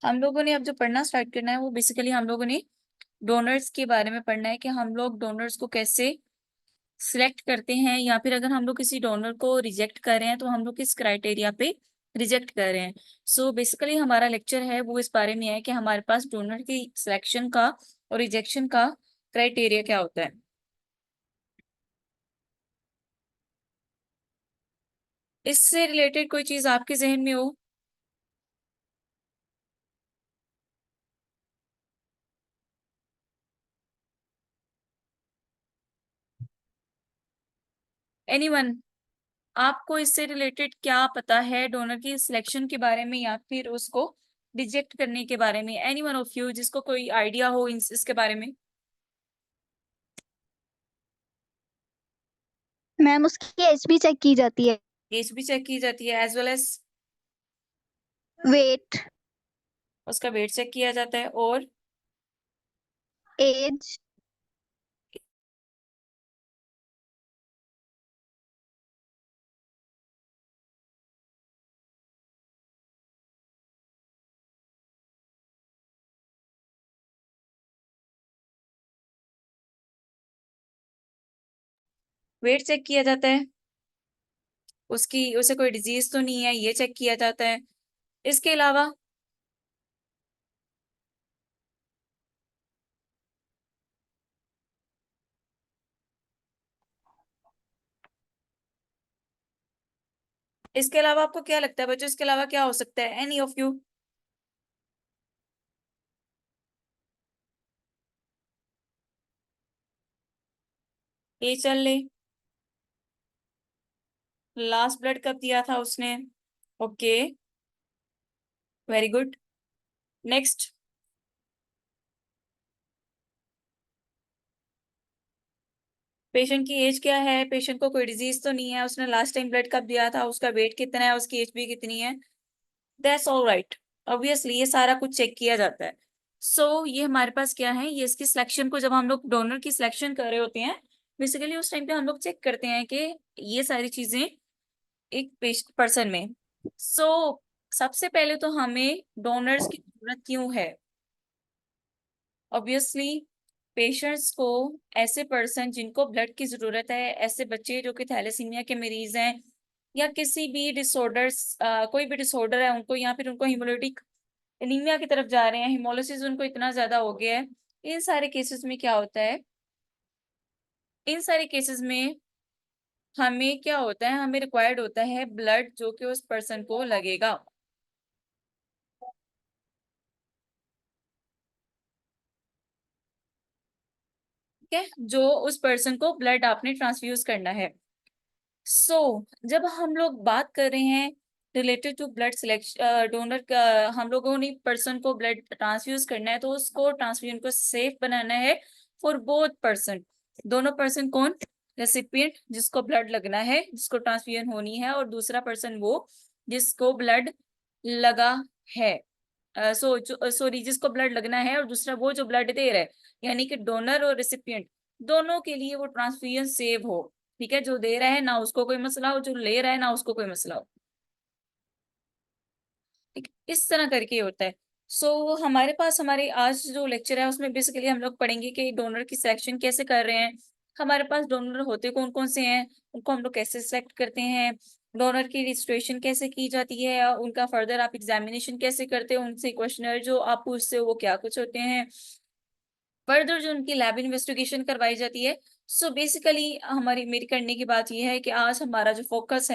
हम लोगों ने अब जो पढ़ना स्टार्ट करना है वो बेसिकली हम लोगों ने डोनर्स के बारे में पढ़ना है कि हम लोग डोनर्स को कैसे सिलेक्ट करते हैं, या फिर अगर हम लोग किसी डोनर को रिजेक्ट कर रहे हैं तो हम लोग किस क्राइटेरिया पे रिजेक्ट कर रहे हैं। सो बेसिकली हमारा लेक्चर है वो इस बारे में है कि हमारे पास डोनर की सिलेक्शन का और रिजेक्शन का क्राइटेरिया क्या होता है। इससे रिलेटेड कोई चीज आपके जहन में हो? एनीवन, आपको इससे रिलेटेड क्या पता है डोनर की सिलेक्शन के बारे में या फिर उसको रिजेक्ट करने के बारे में? एनीवन ऑफ यू जिसको कोई आइडिया हो इसके बारे में? मैम उसकी एज भी चेक की जाती है। एज भी चेक की जाती है एज वेल एज वेट। उसका वेट चेक किया जाता है। और एज। वेट चेक किया जाता है, उसकी उसे कोई डिजीज तो नहीं है ये चेक किया जाता है। इसके अलावा इसके अलावा आपको क्या लगता है बच्चों, इसके अलावा क्या हो सकता है? Any of you? ये चल ले, लास्ट ब्लड कब दिया था उसने? Okay, very good. Next, patient की एज क्या है? पेशेंट को कोई डिजीज तो नहीं है, उसने लास्ट टाइम ब्लड कब दिया था, उसका वेट कितना है, उसकी एज भी कितनी है? That's all right. ऑब्वियसली ये सारा कुछ चेक किया जाता है। ये हमारे पास क्या है, ये इसकी सिलेक्शन को जब हम लोग डोनर की सिलेक्शन कर रहे होते हैं बेसिकली उस टाइम पे हम लोग चेक करते हैं कि ये सारी चीजें एक पर्सन में। सबसे पहले तो हमें डोनर्स की जरूरत क्यों है? ऑब्वियसली पेशेंट्स को, ऐसे पर्सन जिनको ब्लड की जरूरत है, ऐसे बच्चे जो कि थैलेसीमिया के मरीज हैं या किसी भी डिसऑर्डर्स, कोई भी डिसऑर्डर है उनको, या फिर उनको हिमोलिटिक एनीमिया की तरफ जा रहे हैं, हिमोलिसिस उनको इतना ज्यादा हो गया है, इन सारे केसेस में क्या होता है, इन सारे केसेस में हमें क्या होता है, हमें रिक्वायर्ड होता है ब्लड जो कि उस पर्सन को लगेगा। ठीक है, जो उस पर्सन को ब्लड आपने ट्रांसफ्यूज करना है। जब हम लोग बात कर रहे हैं related to blood selection donor का, हम लोगों ने पर्सन को ब्लड ट्रांसफ्यूज करना है तो उसको ट्रांसफ्यूजन को सेफ बनाना है फॉर बोथ पर्सन। दोनों पर्सन कौन? रेसिपिएंट जिसको ब्लड लगना है, जिसको ट्रांसफ्यूजन होनी है, और दूसरा पर्सन वो जिसको ब्लड लगा है। सॉरी, जिसको ब्लड लगना है, और दूसरा वो जो ब्लड दे रहा है, यानी कि डोनर और रेसिपिएंट दोनों के लिए वो ट्रांसफ्यूजन सेव हो। ठीक है, जो दे रहा है ना उसको कोई मसला हो, जो ले रहा है ना उसको कोई मसला हो। ठीक, इस तरह करके होता है। हमारे पास हमारे आज जो लेक्चर है उसमें बेसिकली हम लोग पढ़ेंगे कि डोनर की सिलेक्शन कैसे कर रहे हैं, हमारे पास डोनर होते कौन कौन से हैं, उनको हम लोग कैसे सिलेक्ट करते हैं, डोनर की रजिस्ट्रेशन कैसे की जाती है, और उनका फर्दर आप एग्जामिनेशन कैसे करते हैं, उनसे क्वेश्चनर जो आप पूछते हो वो क्या कुछ होते हैं, फर्दर जो उनकी लैब इन्वेस्टिगेशन करवाई जाती है। बेसिकली हमारी मेरी करने की बात यह है कि आज हमारा जो फोकस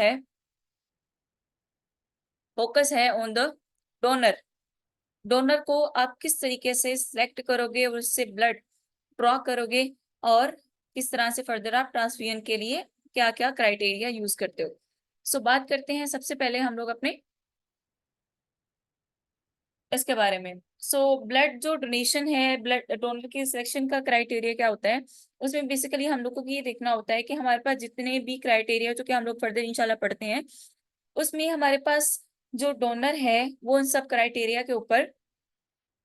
है ऑन द डोनर। डोनर को आप किस तरीके से सिलेक्ट करोगे और उससे ब्लड ड्रॉ करोगे, और किस तरह से फर्दर आप ट्रांसफ्यूजन के लिए क्या क्या क्राइटेरिया यूज करते हो। बात करते हैं सबसे पहले हम लोग अपने इसके बारे में। ब्लड जो डोनेशन है, ब्लड डोनर की सिलेक्शन का क्राइटेरिया क्या होता है, उसमें बेसिकली हम लोग को ये देखना होता है कि हमारे पास जितने भी क्राइटेरिया जो कि हम लोग फर्दर इंशाल्लाह पढ़ते हैं उसमें हमारे पास जो डोनर है वो उन सब क्राइटेरिया के ऊपर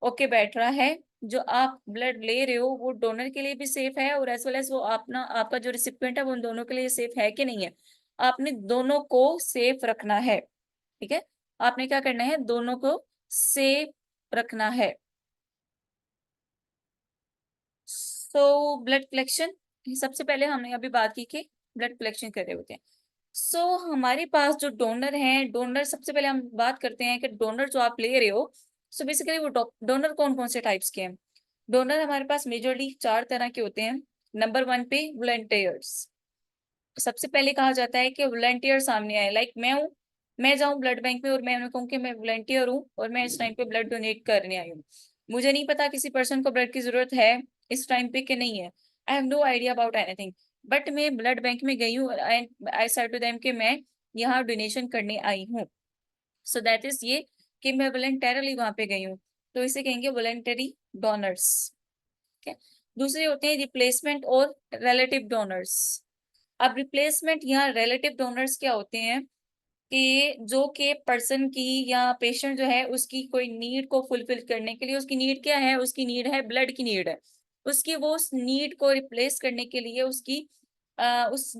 ओके बैठ रहा है। जो आप ब्लड ले रहे हो वो डोनर के लिए भी सेफ है, और एज वेल एज वो अपना आपका जो रिसिपिएंट है वो उन दोनों के लिए सेफ है कि नहीं है। आपने दोनों को सेफ रखना है। ठीक है, आपने क्या करना है, दोनों को सेफ रखना है। सो ब्लड कलेक्शन, सबसे पहले हमने अभी बात की कि ब्लड कलेक्शन कर रहे होते हैं। सो हमारे पास जो डोनर हैं, डोनर सबसे पहले हम बात करते हैं कि डोनर जो आप ले रहे हो, सो बेसिकली वो डोनर कौन कौन से टाइप्स के हैं। डोनर हमारे पास मेजरली 4 तरह के होते हैं। नंबर 1 पे वॉलंटियर्स। सबसे पहले कहा जाता है कि वॉलंटियर सामने आए, लाइक मैं हूँ, मैं जाऊँ ब्लड बैंक में और मैं उन्हें कहूँ कि मैं वॉलंटियर हूँ और मैं इस टाइम पे ब्लड डोनेट करने आई हूँ। मुझे नहीं पता किसी पर्सन को ब्लड की जरूरत है इस टाइम पे कि नहीं है, I have no idea about anything, but मैं ब्लड बैंक में गई हूँ and I said to them कि मैं यहाँ डोनेशन करने आई हूँ। सो दैट इज ये कि मैं वॉलंटरली वहां पे गई हूँ, तो इसे कहेंगे वॉलंटरी डोनर्स। ठीक है। दूसरे होते हैं रिप्लेसमेंट और रिलेटिव डोनर्स। अब रिप्लेसमेंट या रिलेटिव डोनर्स क्या होते हैं कि जो के पर्सन की या पेशेंट जो है उसकी कोई नीड को फुलफिल करने के लिए, उसकी नीड क्या है, उसकी नीड है ब्लड की नीड है, उसकी वो उस नीड को रिप्लेस करने के लिए, उसकी उस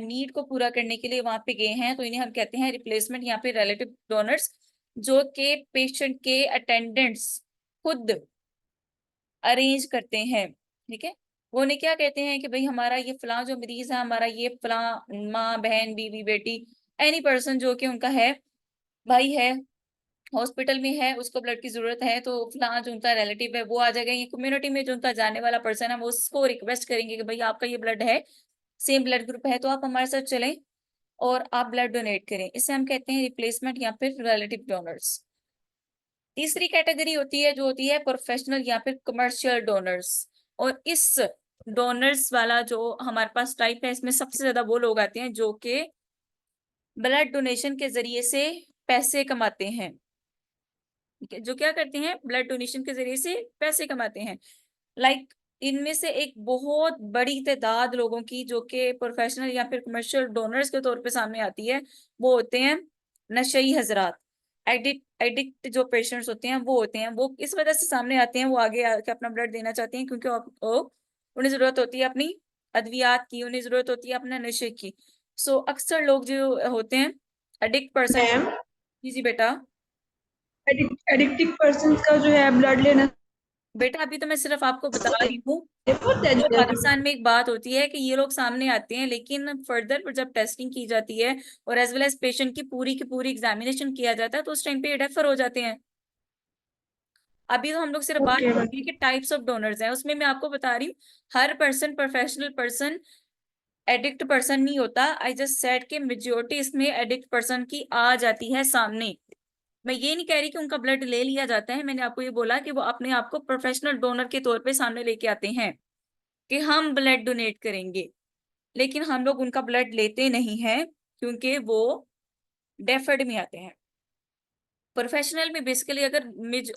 नीड को पूरा करने के लिए वहां पे गए हैं, तो इन्हें हम कहते हैं रिप्लेसमेंट या फिर रिलेटिव डोनर्स, जो के पेशेंट के अटेंडेंट्स खुद अरेंज करते हैं। ठीक है। वो उन्हें क्या कहते हैं कि भाई हमारा ये फलां जो मरीज है, हमारा ये फलां माँ बहन बीवी बेटी एनी पर्सन जो कि उनका है, भाई है, हॉस्पिटल में है, उसको ब्लड की जरूरत है, तो फलां जो उनका रिलेटिव है वो आ जाएगा। ये कम्युनिटी में जो उनका जानने वाला पर्सन है वो उसको रिक्वेस्ट करेंगे कि भाई आपका ये ब्लड है, सेम ब्लड ग्रुप है, तो आप हमारे साथ चलें और आप ब्लड डोनेट करें। इसे हम कहते हैं रिप्लेसमेंट या फिर रिलेटिव डोनर्स। तीसरी कैटेगरी होती है जो होती है प्रोफेशनल या फिर कमर्शियल डोनर्स। और इस डोनर्स वाला जो हमारे पास टाइप है, इसमें सबसे ज्यादा वो लोग आते हैं जो कि ब्लड डोनेशन के जरिए से पैसे कमाते हैं। ठीक है। जो क्या करते हैं, ब्लड डोनेशन के जरिए से पैसे कमाते हैं। लाइक इनमें से एक बहुत बड़ी तादाद लोगों की जो कि प्रोफेशनल या फिर कमर्शियल डोनर्स के तौर पे सामने आती है, वो होते हैं नशई हजरात। एडिक्ट एडिक्ट जो पेशेंट्स होते हैं वो होते हैं, वो इस वजह से सामने आते हैं, वो आगे आके अपना ब्लड देना चाहते हैं क्योंकि उन्हें जरूरत होती है अपनी अद्वियात की, उन्हें जरूरत होती है अपने नशे की। सो अक्सर लोग जो होते हैं एडिक्ट पर्सन। मैम, जी जी बेटा। एडिक्टिव पर्सन का जो है ब्लड लेना बेटा अभी तो मैं सिर्फ आपको बता रही हूँ होता कि है। पाकिस्तान में एक बात होती है कि ये लोग सामने आते हैं, लेकिन फर्दर पर जब टेस्टिंग की जाती है और एज वेल एज पेशेंट की पूरी एग्जामिनेशन किया जाता है, तो उस टाइम पे रेफर हो जाते हैं। अभी तो हम लोग सिर्फ बात ओके कर मैम। रहे हैं कि टाइप्स ऑफ डोनर्स हैं, उसमें मैं आपको बता रही हूँ हर person professional person addict person नहीं होता। आई जस्ट सेड कि मेजोरिटी इसमें एडिक्ट पर्सन की आ जाती है सामने। मैं ये नहीं कह रही कि उनका ब्लड ले लिया जाता है, मैंने आपको ये बोला कि वो अपने आप को प्रोफेशनल डोनर के तौर पे सामने लेके आते हैं कि हम ब्लड डोनेट करेंगे, लेकिन हम लोग उनका ब्लड लेते नहीं हैं क्योंकि वो डेफर्ड में आते हैं। प्रोफेशनल में बेसिकली अगर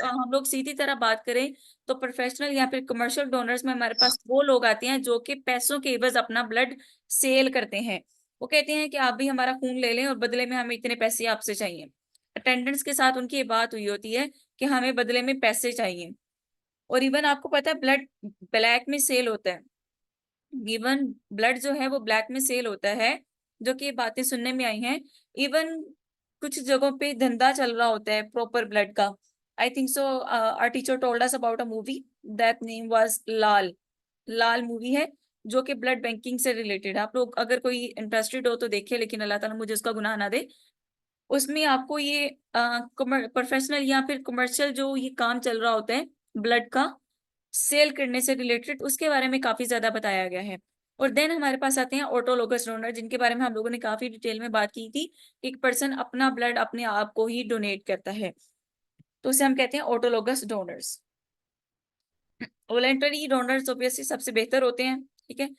हम लोग सीधी तरह बात करें, तो प्रोफेशनल या फिर कमर्शियल डोनर्स में हमारे पास वो लोग आते हैं जो कि पैसों के एवज अपना ब्लड सेल करते हैं। वो कहते हैं कि आप भी हमारा खून ले लें और बदले में हमें इतने पैसे आपसे चाहिए। अटेंडेंट्स के साथ उनकी ये बात हुई होती है कि हमें बदले में पैसे चाहिए। और इवन आपको पता है ब्लड ब्लैक में सेल होता है। इवन ब्लड जो है वो ब्लैक में सेल होता है, जो कि ये बातें सुनने में आई हैं। इवन कुछ जगहों पे धंधा चल रहा होता है प्रॉपर ब्लड का। I think so our teacher told us about a movie that name was Laal. Laal movie है जो कि ब्लड बैंकिंग से रिलेटेड है। आप लोग अगर कोई इंटरेस्टेड हो तो देखिए, लेकिन अल्लाह ताला मुझे उसका गुनाह ना दे। उसमें आपको ये प्रोफेशनल या फिर कमर्शियल जो ये काम चल रहा होता है ब्लड का सेल करने से रिलेटेड, उसके बारे में काफी ज्यादा बताया गया है। और देन हमारे पास आते हैं ऑटोलोगस डोनर, जिनके बारे में हम लोगों ने काफी डिटेल में बात की थी। एक पर्सन अपना ब्लड अपने आप को ही डोनेट करता है, तो उसे हम कहते हैं autologous donors. Voluntary donors obviously सबसे बेहतर होते हैं। ठीक है।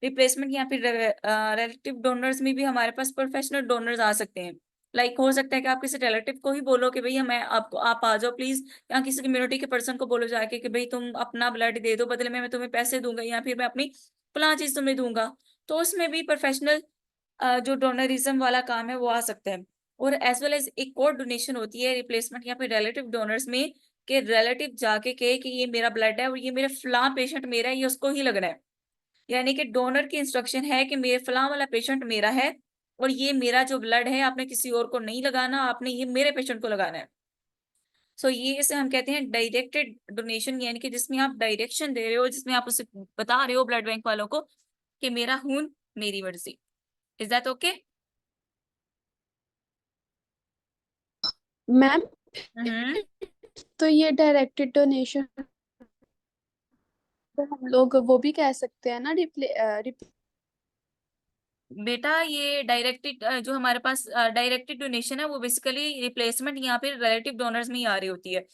रिप्लेसमेंट या फिर रिलेटिव डोनर्स में भी हमारे पास प्रोफेशनल डोनर्स आ सकते हैं। लाइक हो सकता है कि आप किसी रिलेटिव को ही बोलो कि भैया मैं आपको आप आ जाओ प्लीज, या किसी कम्युनिटी के पर्सन को बोलो जाके कि भाई तुम अपना ब्लड दे दो, बदले में मैं तुम्हें पैसे दूंगा या फिर मैं अपनी फलां चीज तुम्हें दूंगा। तो उसमें भी प्रोफेशनल जो डोनरिज्म वाला काम है वो आ सकता है। और एज वेल एज एक और डोनेशन होती है रिप्लेसमेंट या फिर रिलेटिव डोनर्स में, कि रिलेटिव जाके कहे कि ये मेरा ब्लड है और ये मेरे फलां पेशेंट मेरा है, ये उसको ही लगना है। यानी कि डोनर की इंस्ट्रक्शन है कि मेरे फलां वाला पेशेंट मेरा है और ये मेरा जो ब्लड है आपने किसी और को नहीं लगाना, आपने ये मेरे पेशेंट को लगाना है। सो ये इसे हम कहते हैं डायरेक्टेड डोनेशन, यानी कि जिसमें आप डायरेक्शन दे रहे हो, जिसमें आप उसे बता रहे हो ब्लड बैंक वालों को कि मेरा खून मेरी मर्जी। Is that okay? मैम, हम्म। तो ये डायरेक्टेड डोनेशन तो हम लोग वो भी कह सकते हैं ना, बेटा ये डायरेक्टेड जो हमारे पास डायरेक्टेड डोनेशन है वो बेसिकली रिप्लेसमेंट यहाँ पे रिलेटिव डोनर्स में ही आ रही होती है।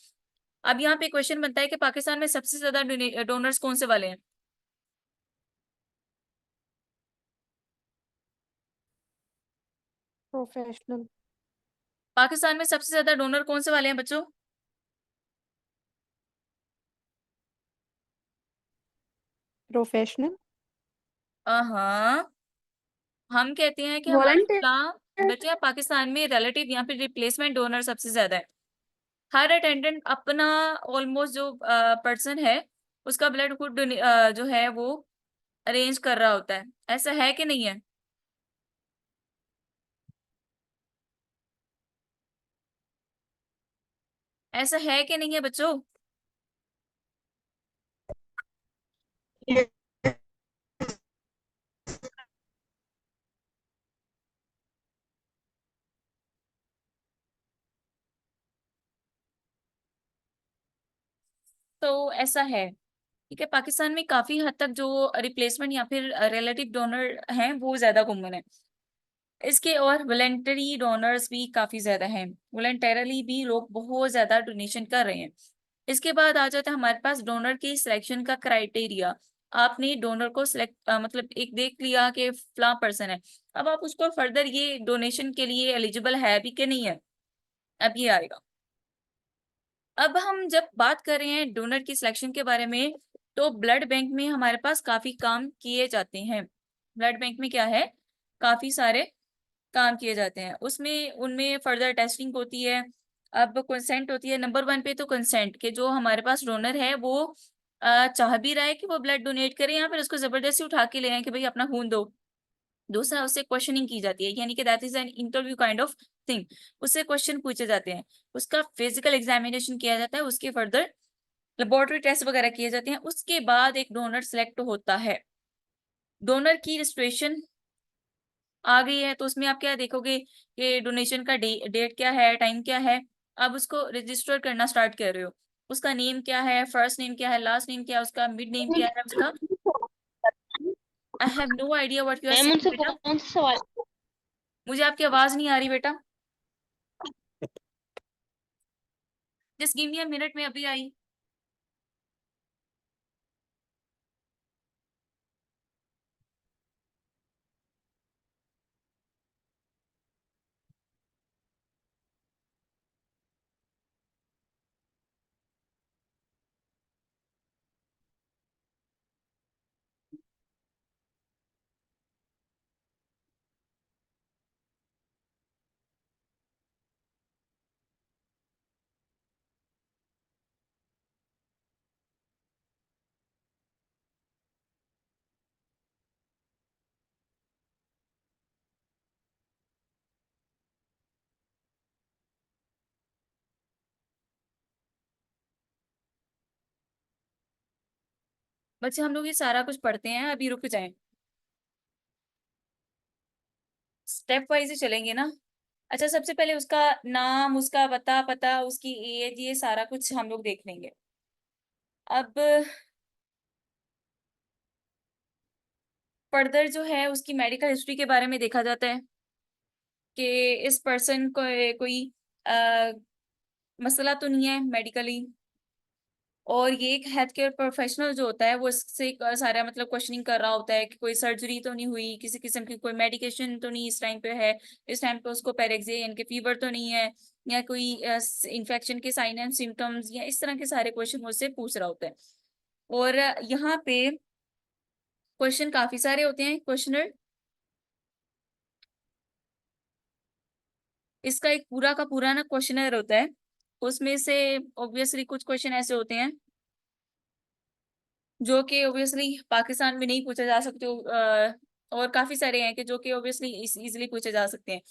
अब यहाँ पे क्वेश्चन बनता है कि पाकिस्तान में सबसे ज्यादा डोनर्स कौन से वाले हैं? प्रोफेशनल। पाकिस्तान में सबसे ज्यादा डोनर कौन से वाले हैं बच्चों? प्रोफेशनल। हाँ, हम कहते हैं कि हमारा वॉलंटियर। बच्चे पाकिस्तान में रिलेटिव यहाँ पे रिप्लेसमेंट डोनर सबसे ज्यादा है। हर अटेंडेंट अपना ऑलमोस्ट जो पर्सन है उसका ब्लड खुद जो है वो अरेंज कर रहा होता है। ऐसा है कि नहीं है? ऐसा है कि नहीं है बच्चों? तो ऐसा है, ठीक है। पाकिस्तान में काफी हद तक जो रिप्लेसमेंट या फिर रिलेटिव डोनर हैं वो ज्यादा कॉमन है। इसके और वॉलेंटरी डोनर्स भी काफी ज्यादा हैं। वॉलेंटरली भी लोग बहुत ज्यादा डोनेशन कर रहे हैं। इसके बाद आ जाता है हमारे पास डोनर की सिलेक्शन का क्राइटेरिया। आपने डोनर को सिलेक्ट मतलब एक देख लिया कि फला पर्सन है, अब आप उसको फर्दर ये डोनेशन के लिए एलिजिबल है भी कि नहीं है, अब ये आएगा। अब हम जब बात कर रहे हैं डोनर की सिलेक्शन के बारे में, तो ब्लड बैंक में हमारे पास काफी काम किए जाते हैं। ब्लड बैंक में क्या है, काफी सारे काम किए जाते हैं। उसमें उनमें फर्दर टेस्टिंग होती है। अब कंसेंट होती है नंबर वन पे, तो कंसेंट के जो हमारे पास डोनर है वो चाह भी रहा है कि वो ब्लड डोनेट करे या फिर उसको जबरदस्ती उठा के ले आए कि भाई अपना खून दो। दूसरा, उससे क्वेश्चनिंग की जाती है, यानी कि that is an interview kind of thing. उससे क्वेश्चन पूछे जाते हैं, उसका फिजिकल एग्जामिनेशन किया जाता है, उसके फर्दर लेबोरेटरी टेस्ट वगैरह किए जाते हैं। उसके बाद एक डोनर सेलेक्ट होता है। डोनर की रजिस्ट्रेशन आ गई है, तो उसमें आप क्या देखोगे कि डोनेशन का डेट क्या है, टाइम क्या है। अब उसको रजिस्टर करना स्टार्ट कर रहे हो। उसका नेम क्या है, फर्स्ट नेम क्या है, लास्ट नेम क्या है, उसका मिड नेम क्या है उसका। I have no idea what you are ma'am saying उनसे बेटा। कौन सा सवाल? मुझे आपकी आवाज नहीं आ रही बेटा। Just give me a minute में अभी आई। बच्चे हम लोग ये सारा कुछ पढ़ते हैं, अभी रुक जाएं। स्टेप वाइज ही चलेंगे ना। अच्छा, सबसे पहले उसका नाम, उसका पता, पता उसकी एज, ये सारा कुछ हम लोग देख लेंगे। अब फर्दर जो है उसकी मेडिकल हिस्ट्री के बारे में देखा जाता है कि इस पर्सन को कोई अ, मसला तो नहीं है मेडिकली। और ये एक हेल्थ केयर प्रोफेशनल जो होता है वो इससे सारा मतलब क्वेश्चनिंग कर रहा होता है कि कोई सर्जरी तो नहीं हुई, किसी किस्म की कोई मेडिकेशन तो नहीं इस टाइम पे है, इस टाइम पे उसको पेरेक्सिया यानी कि फीवर तो नहीं है, या कोई इन्फेक्शन के साइन एंड सिम्टम्स, या इस तरह के सारे क्वेश्चन मुझसे पूछ रहा होता है। और यहाँ पे क्वेश्चन काफी सारे होते हैं क्वेश्चनर। इसका एक पूरा का पूरा ना क्वेश्चनर होता है। उसमें से ऑब्वियसली कुछ क्वेश्चन ऐसे होते हैं जो कि ऑब्वियसली पाकिस्तान में नहीं पूछे जा सकते और काफी सारे हैं कि जो कि ऑब्वियसली इजीली पूछे जा सकते हैं।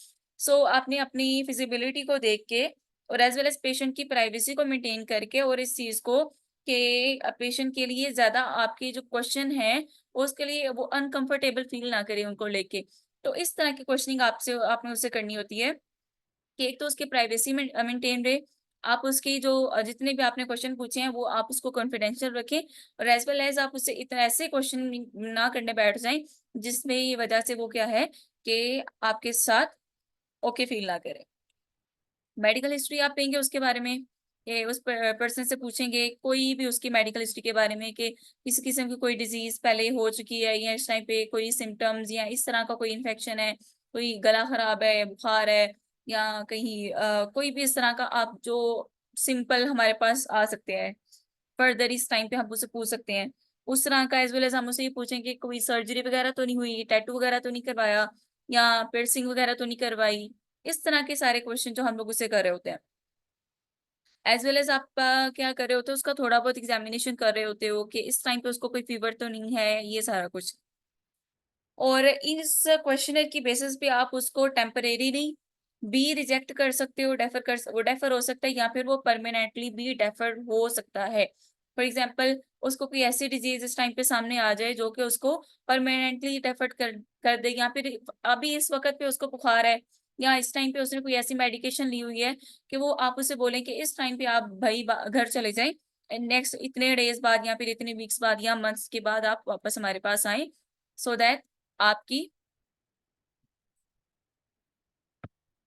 सो आपने अपनी फिजिबिलिटी को देख के और एज वेल एज पेशेंट की प्राइवेसी को मेंटेन करके, और इस चीज को कि पेशेंट के लिए ज्यादा आपके जो क्वेश्चन है उसके लिए वो अनकंफर्टेबल फील ना करे उनको लेके। तो इस तरह की क्वेश्चनिंग आपने उससे करनी होती है कि एक तो उसकी प्राइवेसी में मेंटेन रहे, आप उसकी जो जितने भी आपने क्वेश्चन पूछे हैं वो आप उसको कॉन्फिडेंशियल रखें, और एज वेल एज आप उससे इतना ऐसे क्वेश्चन ना करने बैठ जाएं जिसमें ये वजह से वो क्या है कि आपके साथ ओके फील ना करे। मेडिकल हिस्ट्री आप लेंगे उसके बारे में, कि उस पर्सन से पूछेंगे कोई भी उसकी मेडिकल हिस्ट्री के बारे में कि किसी किस्म की कोई डिजीज पहले हो चुकी है या इस टाइम पे कोई सिम्टम्स या इस तरह का कोई इन्फेक्शन है, कोई गला खराब है, बुखार है, या कहीं कोई भी इस तरह का आप जो सिंपल हमारे पास आ सकते हैं फर्दर इस टाइम पे हम उससे पूछ सकते हैं उस तरह का। एज वेल एज हम उससे ये पूछेंगे कोई सर्जरी वगैरह तो नहीं हुई, टैटू वगैरह तो नहीं करवाया, या पियर्सिंग वगैरह तो नहीं करवाई। इस तरह के सारे क्वेश्चन जो हम लोग उससे कर रहे होते हैं। एज वेल एज आप क्या कर रहे होते हो, उसका थोड़ा बहुत एग्जामिनेशन कर रहे होते हो कि इस टाइम पे उसको कोई फीवर तो नहीं है, ये सारा कुछ। और इस क्वेश्चनर की बेसिस पे आप उसको टेम्परेरीली भी रिजेक्ट कर सकते हो, वो डेफर हो सकता है, या फिर वो परमानेंटली भी डेफर हो सकता है। फॉर एग्जाम्पल उसको कोई ऐसी डिजीज इस टाइम पे सामने आ जाए जो कि उसको परमानेंटली डेफर कर दे, या फिर अभी इस वक्त पे उसको बुखार है, या इस टाइम पे उसने कोई ऐसी मेडिकेशन ली हुई है कि वो आप उसे बोलें कि इस टाइम पे आप भाई घर चले जाएं, नेक्स्ट इतने डेज बाद या फिर इतने वीक्स बाद या मंथ्स के बाद आप वापस हमारे पास आए, सो दैट आपकी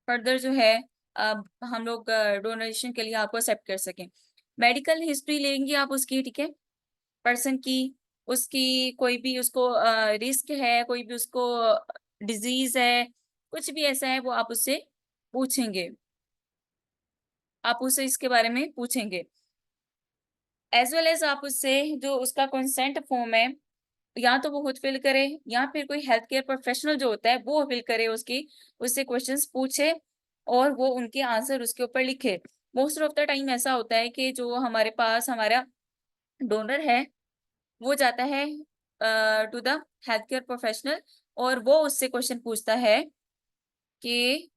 फर्दर जो है हम लोग डोनेशन के लिए आपको एक्सेप्ट कर सकें। मेडिकल हिस्ट्री लेंगे आप उसकी, ठीक है, पर्सन की, उसकी कोई भी उसको रिस्क है, कोई भी उसको डिजीज है, कुछ भी ऐसा है वो आप उससे पूछेंगे, आप उससे इसके बारे में पूछेंगे। एज वेल एज आप उससे जो उसका कंसेंट फॉर्म है या तो वो खुद फिल करे या फिर कोई हेल्थ केयर प्रोफेशनल जो होता है वो फिल करे, उसकी उससे क्वेश्चंस पूछे और वो उनके आंसर उसके ऊपर लिखे। मोस्ट ऑफ द टाइम ऐसा होता है कि जो हमारे पास हमारा डोनर है वो जाता है to the health care professional, और वो उससे क्वेश्चन पूछता है कि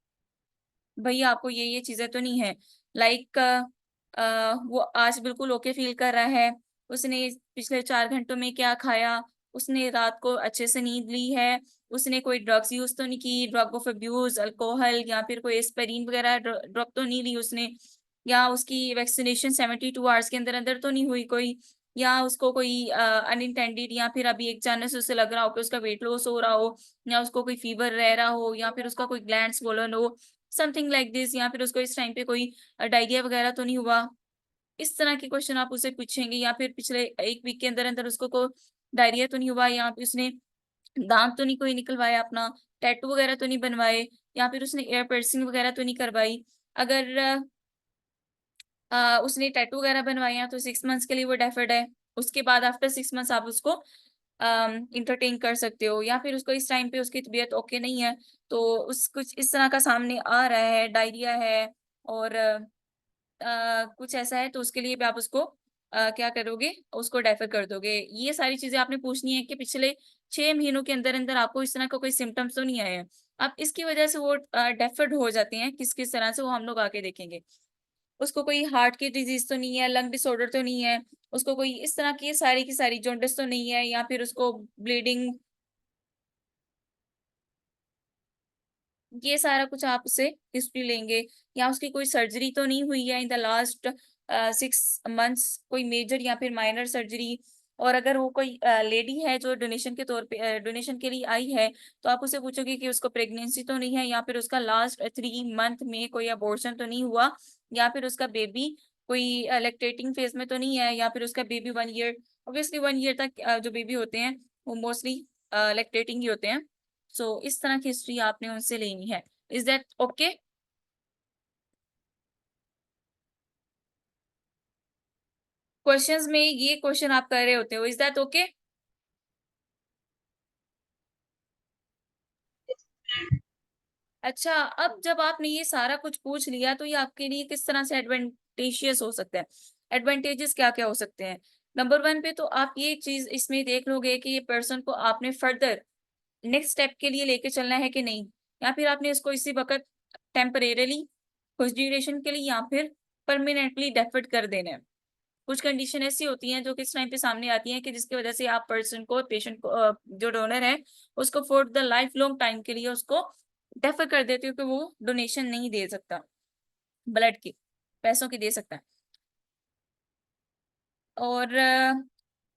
भैया आपको ये चीजें तो नहीं है, लाइक वो आज बिल्कुल ओके फील कर रहा है, उसने पिछले 4 घंटों में क्या खाया, उसने रात को अच्छे से नींद ली है, उसने कोई ड्रग्स यूज तो नहीं की, ड्रग ऑफ अब्यूज, अल्कोहल या फिर कोई एस्पिरिन वगैरह ड्रग तो नहीं ली उसने, या उसकी वैक्सीनेशन 72 आवर्स के अंदर अंदर तो नहीं हुई कोई, या उसको कोई अनइंटेंडेड या फिर अभी एक चांस से उसे लग रहा हो कि उसका वेट लॉस हो रहा हो, या उसको कोई फीवर रह रहा हो, या फिर उसका कोई ग्लैंड स्वोलन हो, समथिंग लाइक दिस, या फिर उसको इस टाइम पे कोई डायरिया वगैरह तो नहीं हुआ। इस तरह के क्वेश्चन आप उसे पूछेंगे, या फिर पिछले 1 वीक के अंदर अंदर उसको को डायरिया तो नहीं हुआ, या फिर उसने दांत तो नहीं कोई निकलवाया अपना, टैटू वगैरह तो नहीं बनवाए, या फिर उसने एयर पियर्सिंग वगैरह तो नहीं करवाई। अगर उसने टैटू वगैरह बनवाए हैं तो 6 मंथ्स के लिए वो डेफर्ड है, उसके बाद आफ्टर 6 मंथ्स आप उसको इंटरटेन कर सकते हो, या फिर उसको इस टाइम पे उसकी तबीयत ओके नहीं है, तो उस कुछ इस तरह का सामने आ रहा है, डायरिया है और कुछ ऐसा है, तो उसके लिए भी आप उसको क्या करोगे, उसको डेफर कर दोगे। ये सारी चीजें आपने पूछनी है कि पिछले 6 महीनों के अंदर अंदर आपको इस तरह का कोई सिम्टम्स तो नहीं आए हैं। अब इसकी वजह से वो डेफर्ड हो जाते हैं, किस किस तरह से वो हम लोग आके देखेंगे। उसको कोई हार्ट की डिजीज तो नहीं है, लंग डिसऑर्डर तो नहीं है, उसको कोई इस तरह की सारी जॉन्डिस तो नहीं है, या फिर उसको ब्लीडिंग, ये सारा कुछ आप उससे हिस्ट्री लेंगे। या उसकी कोई सर्जरी तो नहीं हुई है इन द लास्ट 6 मंथ्स, कोई मेजर या फिर माइनर सर्जरी। और अगर वो कोई लेडी है जो डोनेशन के तौर पे डोनेशन के लिए आई है, तो आप उससे पूछोगे कि उसको प्रेगनेंसी तो नहीं है, या फिर उसका लास्ट 3 मंथ में कोई अबॉर्शन तो नहीं हुआ, या फिर उसका बेबी कोई लैक्टेटिंग फेज में तो नहीं है, या फिर उसका बेबी 1 ईयर, ऑब्वियसली 1 ईयर तक जो बेबी होते हैं वो मोस्टली लैक्टेटिंग ही होते हैं। सो इस तरह की हिस्ट्री आपने उनसे लेनी है। Is that okay? क्वेश्चंस में ये क्वेश्चन आप कर रहे होते हो, इज दैट ओके? अच्छा, अब जब आपने ये सारा कुछ पूछ लिया तो ये आपके लिए किस तरह से एडवांटेशियस हो सकता है? एडवांटेजेस क्या क्या हो सकते हैं? नंबर 1 पे तो आप ये चीज इसमें देख लोगे कि ये पर्सन को आपने फर्दर नेक्स्ट स्टेप के लिए लेके चलना है कि नहीं, या फिर आपने इसको इसी वक्त टेम्परेरीली कुछ ड्यूरेशन के लिए, या फिर परमानेंटली डेफर्ड कर देना है। कुछ कंडीशन ऐसी होती हैं जो किस टाइम पे सामने आती हैं कि जिसकी वजह से आप पर्सन को, पेशेंट को, जो डोनर है उसको for the life long time के लिए उसको डेफर कर देते हो कि वो डोनेशन नहीं दे सकता, ब्लड की, पैसों की दे सकता है। और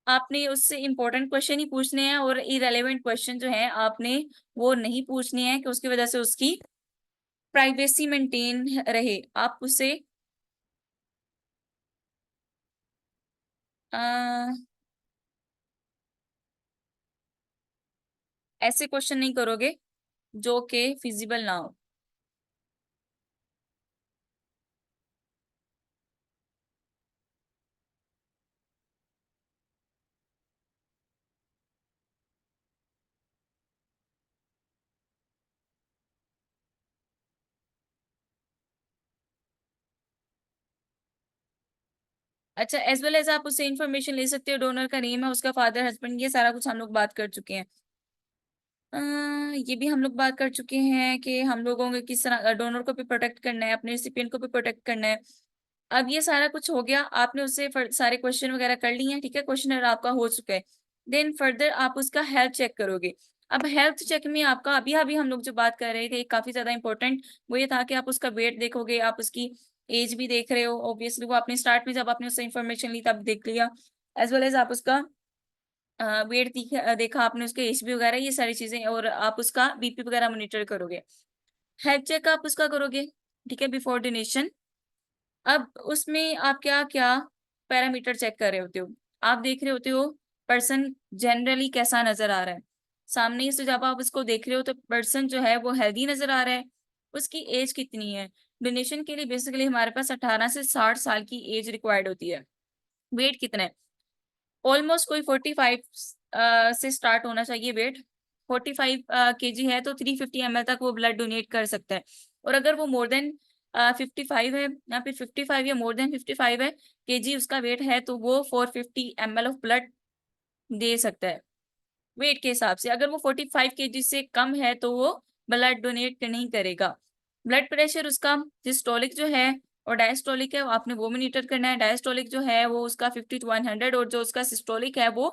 आपने उससे इम्पोर्टेंट क्वेश्चन ही पूछने हैं, और इरेलीवेंट क्वेश्चन जो है आपने वो नहीं पूछने हैं कि उसकी वजह से उसकी प्राइवेसी मेंटेन रहे। आप उसे ऐसे क्वेश्चन नहीं करोगे जो कि फिजिबल ना हो। अच्छा, एज वेल एज आप उससे इन्फॉर्मेशन ले सकते हो, डोनर का नेम है, उसका फादर, हस्बैंड, ये सारा कुछ हम लोग बात कर चुके हैं। ये भी हम लोग बात कर चुके हैं कि हम लोगों को किस तरह डोनर को भी प्रोटेक्ट करना है, अपने रिसिपिएंट को भी प्रोटेक्ट करना है। अब ये सारा कुछ हो गया, आपने उससे सारे क्वेश्चन वगैरह कर लिए हैं, ठीक है, क्वेश्चन आपका हो चुका है। देन फर्दर आप उसका हेल्थ चेक करोगे। अब हेल्थ चेक में आपका अभी अभी हम लोग जो बात कर रहे थे काफी ज्यादा इंपॉर्टेंट वो ये था कि आप उसका वेट देखोगे, आप उसकी एज भी देख रहे हो, ऑब्वियसली वो आपने स्टार्ट में जब आपने उससे इन्फॉर्मेशन ली तब देख लिया, एज वेल एज आप उसका वेट देखा आपने, उसके एचबी वगैरह ये सारी चीजें, और आप उसका बीपी वगैरह मॉनिटर करोगे। हेल्थ चेक आप उसका करोगे, ठीक है, बिफोर डोनेशन। अब उसमें आप क्या क्या पैरामीटर चेक कर रहे होते हो, आप देख रहे होते हो पर्सन जनरली कैसा नजर आ रहा है। सामने से जब आप उसको देख रहे हो तो पर्सन जो है वो हेल्दी नजर आ रहा है, उसकी एज कितनी है। डोनेशन के लिए बेसिकली हमारे पास 18 से 60 साल की एज रिक्वायर्ड होती है। वेट कितना है, ऑलमोस्ट कोई 45 से स्टार्ट होना चाहिए वेट। 45 केजी है तो 350 ml तक वो ब्लड डोनेट कर सकता है। और अगर वो मोर देन 55 है, या फिर 55 या मोर देन 55 है केजी उसका वेट है, तो वो 450 ml ऑफ ब्लड दे सकता है वेट के हिसाब से। अगर वो 45 केजी से कम है तो वो ब्लड डोनेट नहीं करेगा। ब्लड प्रेशर उसका सिस्टोलिक जो है और डायस्टोलिक है, आपने वो मॉनिटर करना है। डायस्टोलिक जो है वो उसका 50 to 100, और जो उसका सिस्टोलिक है वो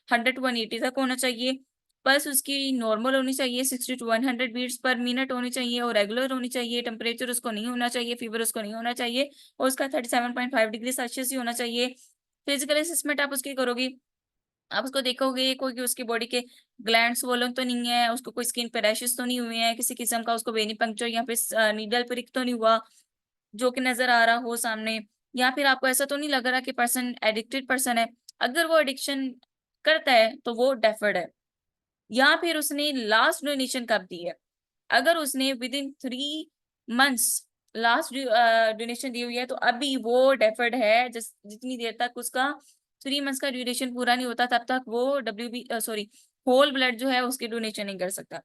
100 to 180 तक होना चाहिए। पल्स उसकी नॉर्मल होनी चाहिए, 60 to 100 बीट्स पर मिनट होनी चाहिए, और रेगुलर होनी चाहिए। टेम्परेचर उसको नहीं होना चाहिए, फीवर उसको नहीं होना चाहिए, और उसका 37.5 डिग्री सेल्सियस ही होना चाहिए। फिजिकल असेसमेंट आप उसकी करोगी, आप उसको देखोगे कोई उसकी बॉडी के ग्लैंड स्वोलन तो नहीं है, उसको कोई स्किन पे रैशेस तो नहीं हुए हैं, किसी किस्म का उसको वेनी पंक्चर या फिर नीडल प्रिक तो नहीं हुआ जो कि नजर आ रहा हो सामने, या फिर आपको ऐसा तो नहीं लग रहा कि पर्सन एडिक्टेड पर्सन है। अगर वो एडिक्शन करता है तो वो डेफर्ड है। या फिर उसने लास्ट डोनेशन कब दी है, अगर उसने within 3 months last donation दी हुई है तो अभी वो डेफर्ड है। जितनी देर तक उसका 3 मंथ्स का ड्यूरेशन पूरा नहीं होता तब तक वो होल ब्लड जो है उसकी डोनेशन नहीं कर सकता।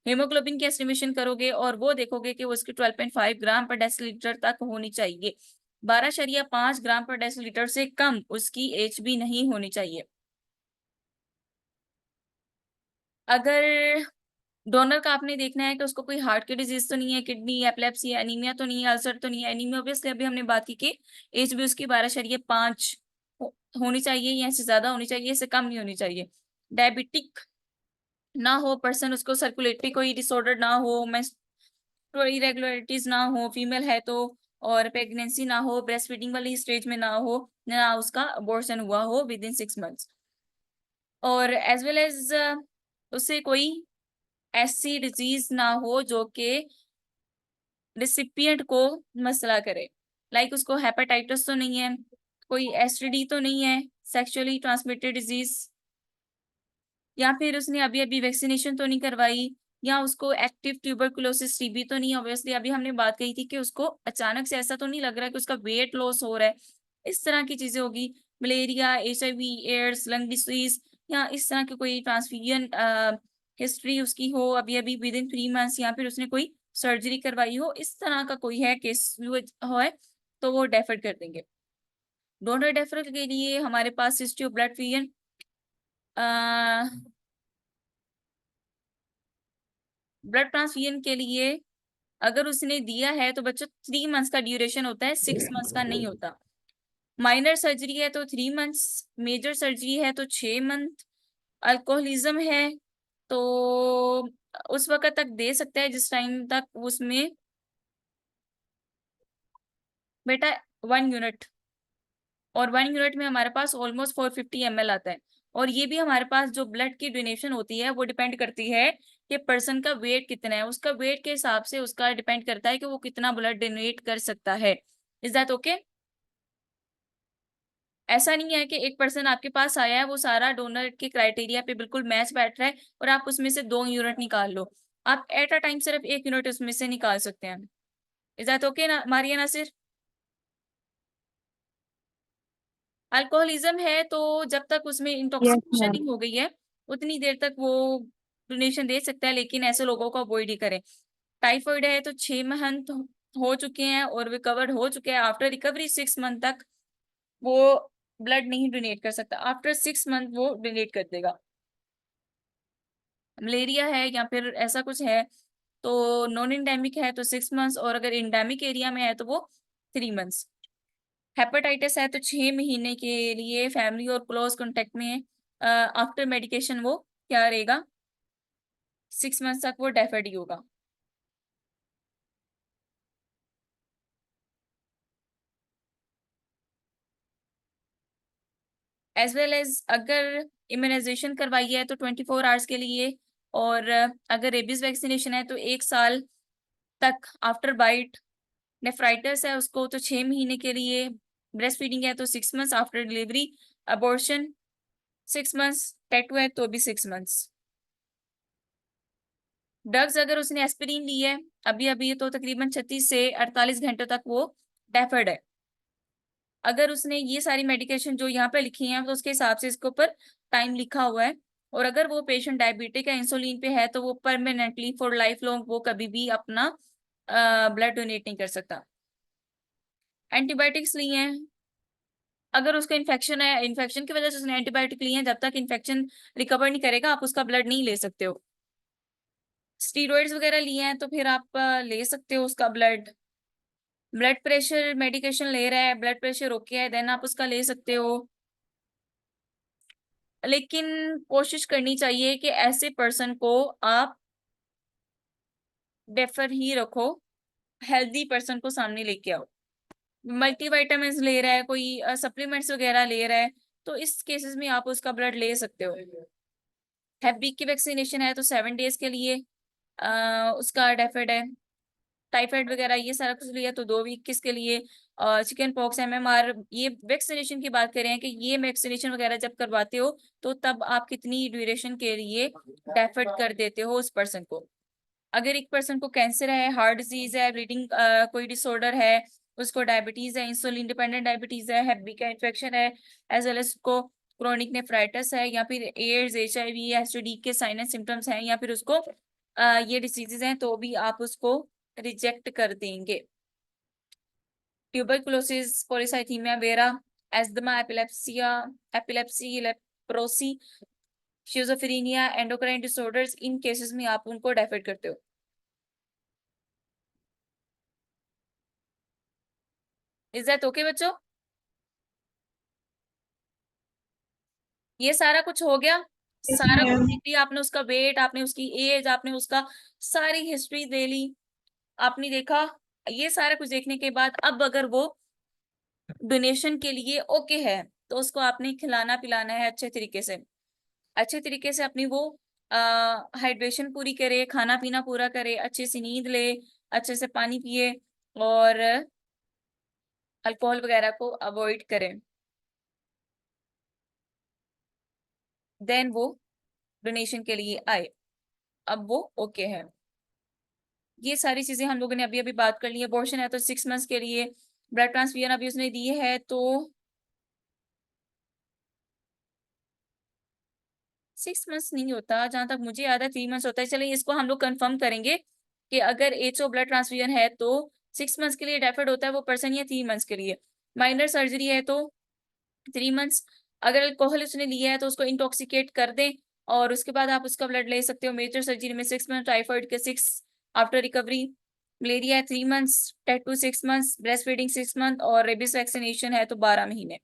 हेमोग्लोबिन की एस्टिमेशन करोगे और वो देखोगे कि वो उसकी 12.5 ग्राम पर डेसीलीटर तक होनी चाहिए। 12.5 ग्राम पर डेसीलीटर से कम उसकी एच बी नहीं होनी चाहिए। अगर डोनर का आपने देखना है कि उसको कोई हार्ट की डिजीज तो नहीं है, किडनी, एपिलेप्सी, एनीमिया तो नहीं है, अल्सर तो नहीं है। एनीमिया ऑब्वियसली अभी हमने बात की कि एज भी उसकी 12.5 होनी चाहिए, या इससे ज्यादा होनी चाहिए, इससे कम नहीं होनी चाहिए। डायबिटिक ना हो पर्सन, उसको सर्कुलेटरी कोई डिसऑर्डर ना हो, मेंस्ट्रुअल इरेगुलरिटीज ना हो फीमेल है तो, और प्रेगनेंसी ना हो, ब्रेस्ट फीडिंग वाली स्टेज में ना हो, ना उसका अबॉर्शन हुआ हो विद इन 6 मंथ्स, और एज वेल एज उससे कोई ऐसी डिजीज ना हो जो कि रिसिपिएंट को मसला करे। लाइक उसको हेपेटाइटिस तो नहीं है, कोई एसटीडी तो नहीं है, सेक्सुअली ट्रांसमिटेड डिजीज, या फिर उसने अभी अभी वैक्सीनेशन तो नहीं करवाई, या उसको एक्टिव ट्यूबरकुलोसिस टीबी तो नहीं। ऑब्वियसली अभी हमने बात कही थी कि उसको अचानक से ऐसा तो नहीं लग रहा कि उसका वेट लॉस हो रहा है, इस तरह की चीजें होगी। Malaria, HIV, AIDS, lung disease, या इस तरह की कोई ट्रांसफ्यूजन हिस्ट्री उसकी हो अभी अभी विद इन 3 मंथ्स, या फिर उसने कोई सर्जरी करवाई हो, इस तरह का कोई है केस हो है तो वो डेफर कर देंगे। डोनर डेफर के लिए हमारे पास history of blood transfusion, blood transfusion के लिए अगर उसने दिया है तो बच्चों 3 मंथ्स का ड्यूरेशन होता है, 6 मंथ्स का नहीं होता। माइनर सर्जरी है तो 3 मंथ्स, मेजर सर्जरी है तो 6 मंथ, अल्कोहलिज्म है तो उस वक्त तक दे सकता है जिस टाइम तक उसमें बेटा 1 यूनिट, और 1 यूनिट में हमारे पास ऑलमोस्ट 450 ml आता है। और ये भी हमारे पास जो ब्लड की डोनेशन होती है वो डिपेंड करती है कि पर्सन का वेट कितना है, उसका वेट के हिसाब से उसका डिपेंड करता है कि वो कितना ब्लड डोनेट कर सकता है। Is that okay? ऐसा नहीं है कि एक पर्सन आपके पास आया है, वो सारा डोनर के क्राइटेरिया पे बिल्कुल मैच बैठ रहा है और आप उसमें से 2 यूनिट निकाल लो। आप एट अ टाइम सिर्फ 1 यूनिट उसमें से निकाल सकते हैं। इज दैट ओके ना मारिया नासिर? अल्कोहलिज्म है तो जब तक उसमें यस इंटॉक्सिकेशन मैम। नहीं हो गई है उतनी देर तक वो डोनेशन दे सकता है, लेकिन ऐसे लोगों को अवॉइड ही करें। टाइफाइड है तो 6 मंथ हो चुके हैं और रिकवर्ड हो चुके हैं, आफ्टर रिकवरी 6 मंथ तक वो ब्लड नहीं डोनेट कर सकता, आफ्टर 6 मंथ वो डोनेट कर देगा। मलेरिया है या फिर ऐसा कुछ है तो नॉन इंडेमिक है तो 6 मंथ्स, और अगर इंडेमिक एरिया में है तो वो 3 मंथ्स। हेपेटाइटिस है तो 6 महीने के लिए फैमिली और क्लोज कांटेक्ट में आफ्टर मेडिकेशन वो क्या रहेगा, 6 मंथ्स तक वो डेफर्ड ही होगा। एज वेल एज अगर इम्यूनाइजेशन करवाई है तो 24 आवर्स के लिए, और अगर रेबीज वैक्सीनेशन है तो 1 साल तक आफ्टर बाइट। नेफ्राइटिस है उसको तो 6 महीने के लिए, ब्रेस्ट फीडिंग है तो 6 months after delivery, abortion 6 months, tattoo है तो भी 6 मंथ्स। ड्रग्स अगर उसने एस्पिरिन ली है अभी अभी तो तकरीबन 36 से 48 घंटे तक वो डेफर्ड है। अगर उसने ये सारी मेडिकेशन जो यहाँ पे लिखी हैं तो उसके हिसाब से इसके ऊपर टाइम लिखा हुआ है, और अगर वो पेशेंट डायबिटिक है, इंसुलिन पे है, तो वो परमानेंटली फॉर लाइफ लॉन्ग वो कभी भी अपना ब्लड डोनेट नहीं कर सकता। एंटीबायोटिक्स ली हैं, अगर उसका इन्फेक्शन है, इन्फेक्शन की वजह से उसने एंटीबायोटिक ली है, जब तक इन्फेक्शन रिकवर नहीं करेगा आप उसका ब्लड नहीं ले सकते हो। स्टीरॉइड्स वगैरह लिए हैं तो फिर आप ले सकते हो उसका ब्लड। ब्लड प्रेशर मेडिकेशन ले रहा है, ब्लड प्रेशर ओके है, देन आप उसका ले सकते हो। लेकिन कोशिश करनी चाहिए कि ऐसे पर्सन को आप डेफर ही रखो, हेल्दी पर्सन को सामने लेके आओ। मल्टीविटामिन्स ले रहा है कोई, सप्लीमेंट्स वगैरह ले रहा है, तो इस केसेस में आप उसका ब्लड ले सकते हो। हेप बी की वैक्सीनेशन है तो 7 डेज के लिए उसका डेफर्ड है। टाइफाइड वगैरह ये सारा कुछ लिया तो 2 वीक के लिए। चिकन पॉक्स, MMR, ये वैक्सीनेशन की बात करें कि ये वैक्सीनेशन वगैरह जब करवाते हो तो तब आप कितनी ड्यूरेशन के लिए डेफर्ड कर देते हो उस पर्सन को। अगर एक पर्सन को कैंसर है, हार्ट डिजीज है, ब्लीडिंग कोई डिसऑर्डर है, उसको डायबिटीज है, इंसुलिन डिपेंडेंट डायबिटीज है, हेप बी का इन्फेक्शन है, एज वेल एज उसको क्रोनिक नेफ्राइटिस है, या फिर एड्स, HIV, STD के साइन एंड सिम्टम्स हैं, या फिर उसको ये डिसीजेज हैं, तो भी आप उसको रिजेक्ट कर देंगे। Tuberculosis, polycythaemia vera, asthma, epilepsy, leprosy, schizophrenia, endocrine disorders, इन केसेस में आप उनको डेफर्ड करते हो। इज दैट ओके बच्चों? ये सारा कुछ हो गया, Yes, सारा कुछ ma'am. देख लिया आपने, उसका वेट, आपने उसकी एज, आपने उसका सारी हिस्ट्री दे ली, आपने देखा। ये सारा कुछ देखने के बाद अब अगर वो डोनेशन के लिए ओके है तो उसको आपने खिलाना पिलाना है अच्छे तरीके से, अच्छे तरीके से अपनी वो हाइड्रेशन पूरी करे, खाना पीना पूरा करे, अच्छे से नींद ले, अच्छे से पानी पिए, और अल्कोहल वगैरह को अवॉइड करें, देन वो डोनेशन के लिए आए। अब वो ओके है। ये सारी चीजें हम लोगों ने अभी अभी बात कर ली है। अबॉर्शन है तो 6 मंथ्स के लिए, ब्लड ट्रांसफ्यूजन अभी उसने दी है तो 6 मंथ्स नहीं होता, जहां तक मुझे याद है 3 मंथ्स होता है। चलिए इसको हम लोग कंफर्म करेंगे कि अगर HO ब्लड ट्रांसफ्यूजन है तो 6 मंथ्स के लिए डेफर्ड होता है वो पर्सन, या 3 मंथ्स के लिए। माइनर सर्जरी है तो 3 मंथ्स। अगर अल्कोहल उसने लिया है तो उसको इंटॉक्सिकेट कर दें और उसके बाद आप उसका ब्लड ले सकते हो। मेजर सर्जरी में 6 मंथ, टाइफाइड के 6 आफ्टर रिकवरी, मलेरिया है 3 months, tattoo 6 months, breast feeding 6 month और रेबीज वैक्सीनेशन है तो 12 महीने।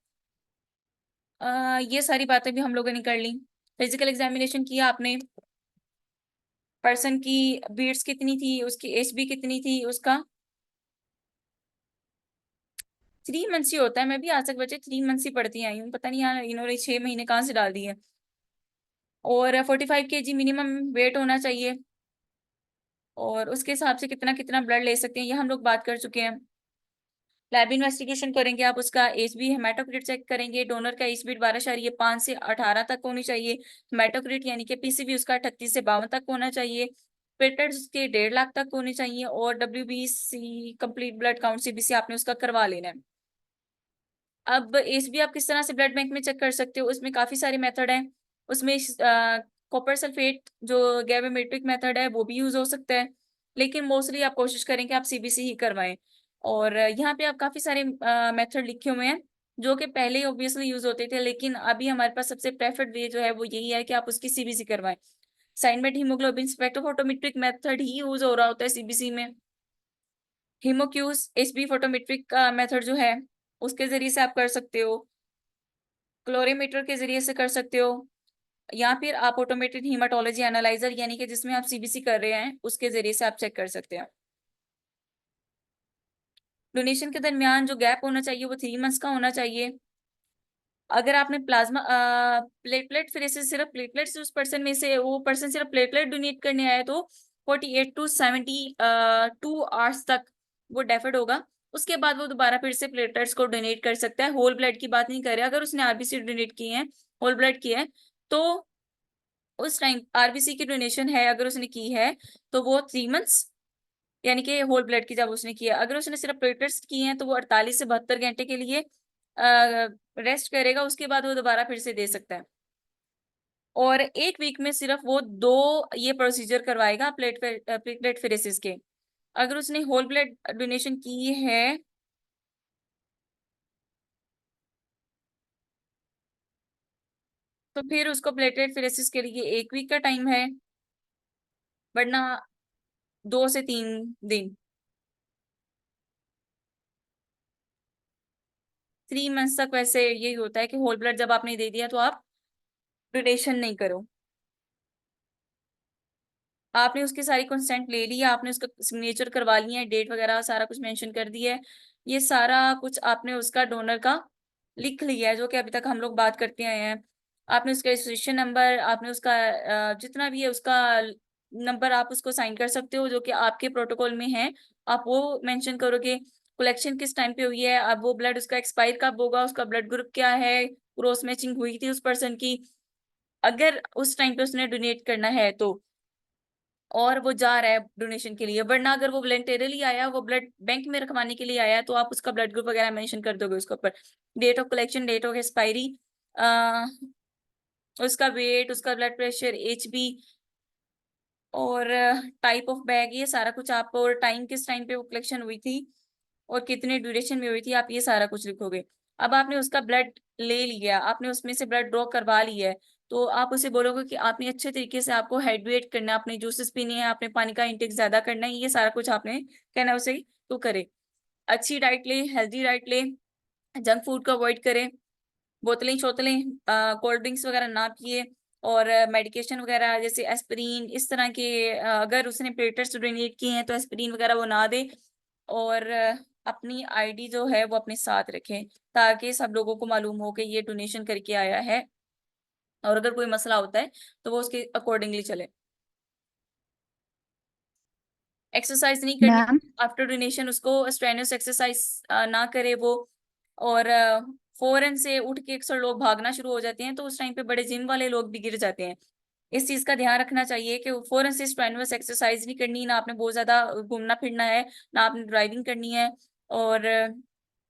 ये सारी बातें भी हम लोगों ने कर ली। फिजिकल एग्जामिनेशन किया आपने, पर्सन की बीड्स कितनी थी, उसकी एज भी कितनी थी, उसका 3 मंथ्स ही होता है। मैं भी आज तक बच्चे 3 मंथ्स ही पढ़ती आई हूँ, पता नहीं यार इन्होंने 6 महीने कहाँ से डाल दिए। और 45 kg मिनिमम वेट होना चाहिए, और उसके हिसाब से कितना कितना ब्लड ले सकते हैं ये हम लोग बात कर चुके हैं। लैब इन्वेस्टिगेशन करेंगे आप, उसका एच बी हेमाटोक्रिट चेक करेंगे। डोनर का एच बी 12.5 से 18 तक होनी चाहिए। हेमाटोक्रिट यानी कि पीसीबी उसका 38 से 52 तक होना चाहिए। प्लेटलेट्स उसके 1.5 लाख तक होने चाहिए। और WBC complete blood count CBC आपने उसका करवा लेना है। अब एच बी आप किस तरह से ब्लड बैंक में चेक कर सकते हो, उसमें काफी सारे मेथड हैं। उसमें कॉपर सल्फेट जो गैबोमेट्रिक मेथड है वो भी यूज हो सकता है, लेकिन मोस्टली आप कोशिश करें कि आप CBC ही करवाएं। और यहाँ पे आप काफी सारे मेथड लिखे हुए हैं जो कि पहले ही ऑब्वियसली यूज होते थे, लेकिन अभी हमारे पास सबसे प्रेफर्ड वे जो है वो यही है कि आप उसकी CBC करवाएं। साइनमेट हीमोग्लोबिन स्पेक्ट्रोफोटोमेट्रिक मेथड ही यूज हो रहा होता है CBC में। हीमोक्यूज HB फोटोमेट्रिक का मेथड जो है उसके जरिए से आप कर सकते हो, क्लोरीमीटर के जरिए से कर सकते हो, या फिर आप ऑटोमेटेड हीमाटोलॉजी एनालाइजर यानी कि जिसमें आप CBC कर रहे हैं उसके जरिए से आप चेक कर सकते हैं। डोनेशन के दरमियान जो गैप होना चाहिए वो 3 मंथ्स का होना चाहिए। अगर आपने प्लाज्मा प्लेटलेट फिर से सिर्फ प्लेटलेट्स उस पर्सन में से वो पर्सन सिर्फ प्लेटलेट डोनेट करने आया तो 48 to 72 आवर्स तक वो डेफर्ड होगा। उसके बाद वो दोबारा फिर से प्लेटलेट्स को डोनेट कर सकता है। होल ब्लड की बात नहीं कर रहे, अगर उसने RBC डोनेट किए हैं, होल ब्लड किया है, तो उस टाइम RBC की डोनेशन है अगर उसने की है तो वो 3 मंथ्स यानी कि होल ब्लड की जब उसने किया। अगर उसने सिर्फ प्लेटलेट्स किए हैं तो वो 48 से 72 घंटे के लिए रेस्ट करेगा, उसके बाद वो दोबारा फिर से दे सकता है। और 1 वीक में सिर्फ वो 2 ये प्रोसीजर करवाएगा प्लेटलेट फेरेसिस के। अगर उसने होल ब्लड डोनेशन की है तो फिर उसको प्लेटलेट फेरेसिस के लिए 1 वीक का टाइम है, वरना 2 से 3 दिन। 3 मंथ्स तक वैसे यही होता है कि होल ब्लड जब आपने दे दिया तो आप डोनेशन नहीं करो। आपने उसकी सारी कंसेंट ले ली है, आपने उसका सिग्नेचर करवा लिया है, डेट वगैरह सारा कुछ मेंशन कर दिया है, ये सारा कुछ आपने उसका डोनर का लिख लिया है जो कि अभी तक हम लोग बात करते आए हैं। आपने उसका रजिस्ट्रेशन नंबर, आपने उसका जितना भी है उसका नंबर आप उसको साइन कर सकते हो जो कि आपके प्रोटोकॉल में है, आप वो मेंशन करोगे। कलेक्शन किस टाइम पे हुई है, अब वो ब्लड उसका एक्सपायर कब होगा, उसका ब्लड ग्रुप क्या है, क्रॉस मैचिंग हुई थी उस पर्सन की, अगर उस टाइम पे उसने डोनेट करना है तो, और वो जा रहा है डोनेशन के लिए। वरना अगर वो वॉलंटरली आया, वो ब्लड बैंक में रखवाने के लिए आया, तो आप उसका ब्लड ग्रुप वगैरह मेंशन कर दोगे उसके ऊपर, date of collection, date of expiry, उसका वेट, उसका ब्लड प्रेशर, HB, और टाइप ऑफ बैग, ये सारा कुछ आप, और टाइम किस टाइम पे वो कलेक्शन हुई थी और कितने ड्यूरेशन में हुई थी, आप ये सारा कुछ लिखोगे। अब आपने उसका ब्लड ले लिया, आपने उसमें से ब्लड ड्रॉ करवा लिया है, तो आप उसे बोलोगे कि आपने अच्छे तरीके से आपको हाइड्रेट करना है, आपने जूसेस पीने हैं, आपने पानी का इंटेक ज्यादा करना है, ये सारा कुछ आपने कहना है उसे तो करे। अच्छी डाइट ले, हेल्दी डाइट ले, जंक फूड को अवॉइड करें, बोतलें शोतलें कोल्ड ड्रिंक्स वगैरह ना पिए, और मेडिकेशन वगैरह जैसे एस्पिरिन इस तरह के अगर उसने प्लेटलेट्स डोनेट किए हैं तो एस्पिरिन वगैरह वो ना दे। और अपनी ID जो है वो अपने साथ रखें ताकि सब लोगों को मालूम हो कि ये डोनेशन करके आया है, और अगर कोई मसला होता है तो वो उसके अकॉर्डिंगली चले। एक्सरसाइज नहीं करनी मैम आफ्टर डोनेशन, उसको स्ट्रेनस एक्सरसाइज ना करे वो, और फौरन से उठ के अक्सर लोग भागना शुरू हो जाते हैं तो उस टाइम पे बड़े जिम वाले लोग भी गिर जाते हैं। इस चीज का ध्यान रखना चाहिए कि फौरन से स्ट्रेनस एक्सरसाइज नहीं करनी, ना आपने बहुत ज्यादा घूमना फिरना है, ना आपने ड्राइविंग करनी है, और